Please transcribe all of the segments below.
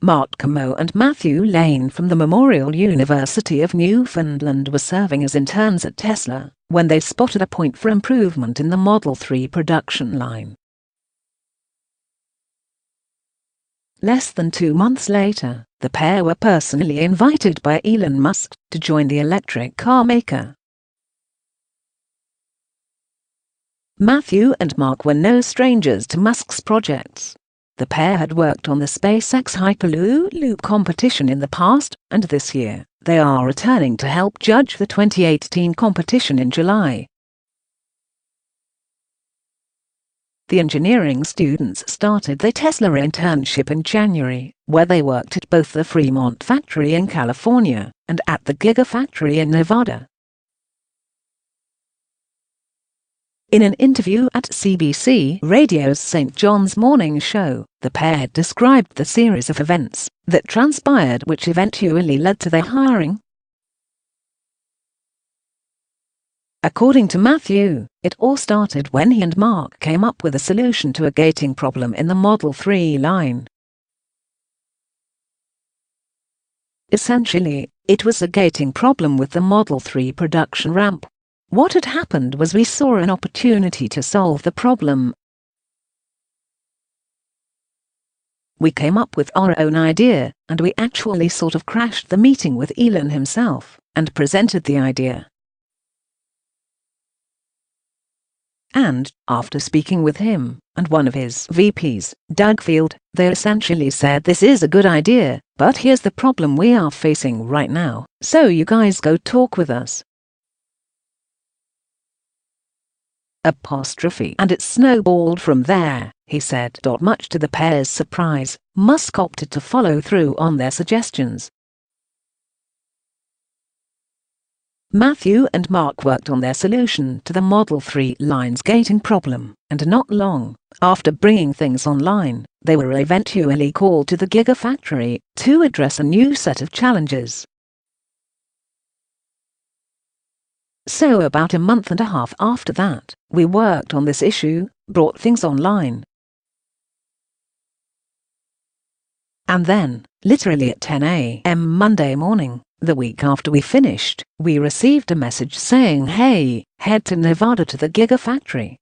Mark Comeau and Matthew Lane from the Memorial University of Newfoundland were serving as interns at Tesla when they spotted a point for improvement in the Model 3 production line. Less than 2 months later, the pair were personally invited by Elon Musk to join the electric car maker. Matthew and Mark were no strangers to Musk's projects. The pair had worked on the SpaceX Hyperloop competition in the past, and this year, they are returning to help judge the 2018 competition in July. The engineering students started their Tesla internship in January, where they worked at both the Fremont factory in California and at the Gigafactory in Nevada. In an interview at CBC Radio's St. John's Morning Show, the pair described the series of events that transpired which eventually led to their hiring. According to Matthew, it all started when he and Mark came up with a solution to a gating problem in the Model 3 line. Essentially, it was a gating problem with the Model 3 production ramp. What had happened was we saw an opportunity to solve the problem. We came up with our own idea, and we actually sort of crashed the meeting with Elon himself, and presented the idea. And, after speaking with him, and one of his VPs, Doug Field, they essentially said this is a good idea, but here's the problem we are facing right now, so you guys go talk with us. And it snowballed from there, he said. Much to the pair's surprise, Musk opted to follow through on their suggestions. Matthew and Mark worked on their solution to the Model 3 line's gating problem, and not long after bringing things online, they were eventually called to the Gigafactory to address a new set of challenges. So about a month and a half after that, we worked on this issue, brought things online. And then, literally at 10 a.m. Monday morning, the week after we finished, we received a message saying, "Hey, head to Nevada to the Gigafactory."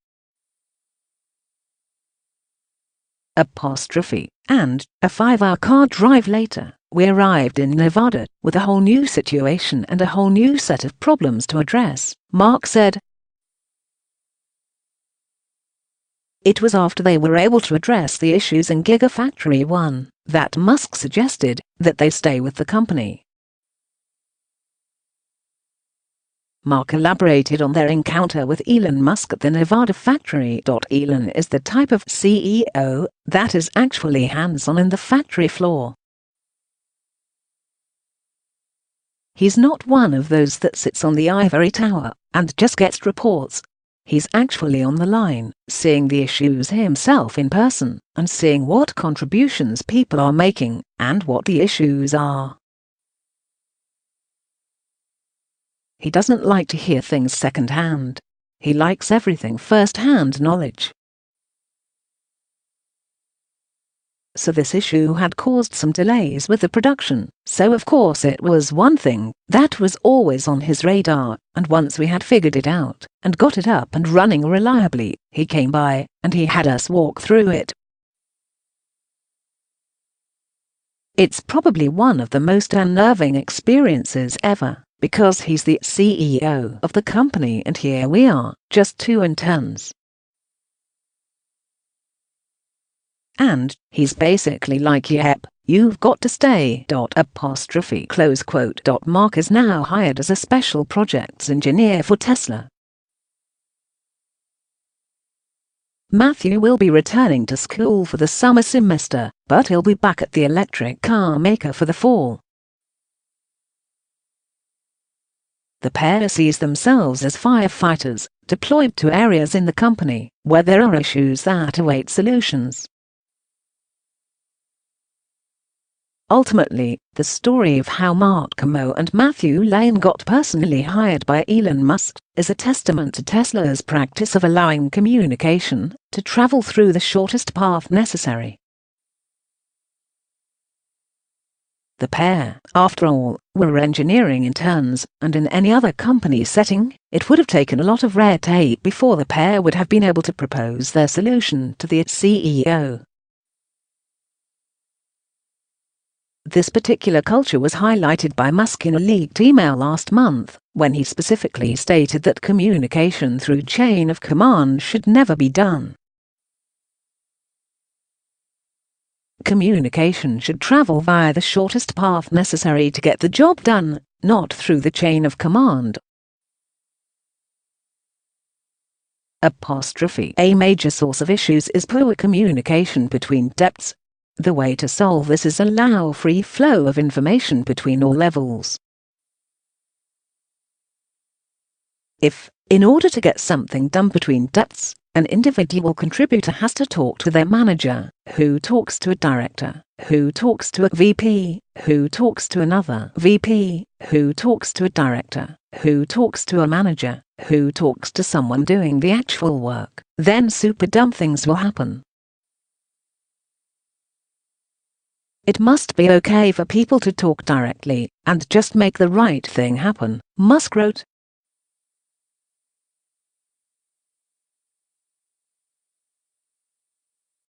And, a 5-hour car drive later, we arrived in Nevada with a whole new situation and a whole new set of problems to address, Mark said. It was after they were able to address the issues in Gigafactory 1 that Musk suggested that they stay with the company. Mark elaborated on their encounter with Elon Musk at the Nevada factory. Elon is the type of CEO that is actually hands-on in the factory floor. He's not one of those that sits on the ivory tower and just gets reports. He's actually on the line, seeing the issues himself in person, and seeing what contributions people are making, and what the issues are. He doesn't like to hear things second-hand. He likes everything first-hand knowledge. So this issue had caused some delays with the production, so of course it was one thing that was always on his radar, and once we had figured it out and got it up and running reliably, he came by and he had us walk through it. It's probably one of the most unnerving experiences ever, because he's the CEO of the company and here we are, just 2 interns. And he's basically like, "Yep, you've got to stay." Close quote. Mark is now hired as a special projects engineer for Tesla. Matthew will be returning to school for the summer semester, but he'll be back at the electric car maker for the fall. The pair sees themselves as firefighters, deployed to areas in the company where there are issues that await solutions. Ultimately, the story of how Mark Comeau and Matthew Lane got personally hired by Elon Musk is a testament to Tesla's practice of allowing communication to travel through the shortest path necessary. The pair, after all, were engineering interns, and in any other company setting, it would have taken a lot of red tape before the pair would have been able to propose their solution to the CEO. This particular culture was highlighted by Musk in a leaked email last month, when he specifically stated that communication through chain of command should never be done. Communication should travel via the shortest path necessary to get the job done, not through the chain of command. A major source of issues is poor communication between depths. The way to solve this is allow free flow of information between all levels. If, in order to get something done between depths, an individual contributor has to talk to their manager, who talks to a director, who talks to a VP, who talks to another VP, who talks to a director, who talks to a manager, who talks to someone doing the actual work, then super dumb things will happen. It must be okay for people to talk directly and just make the right thing happen, Musk wrote.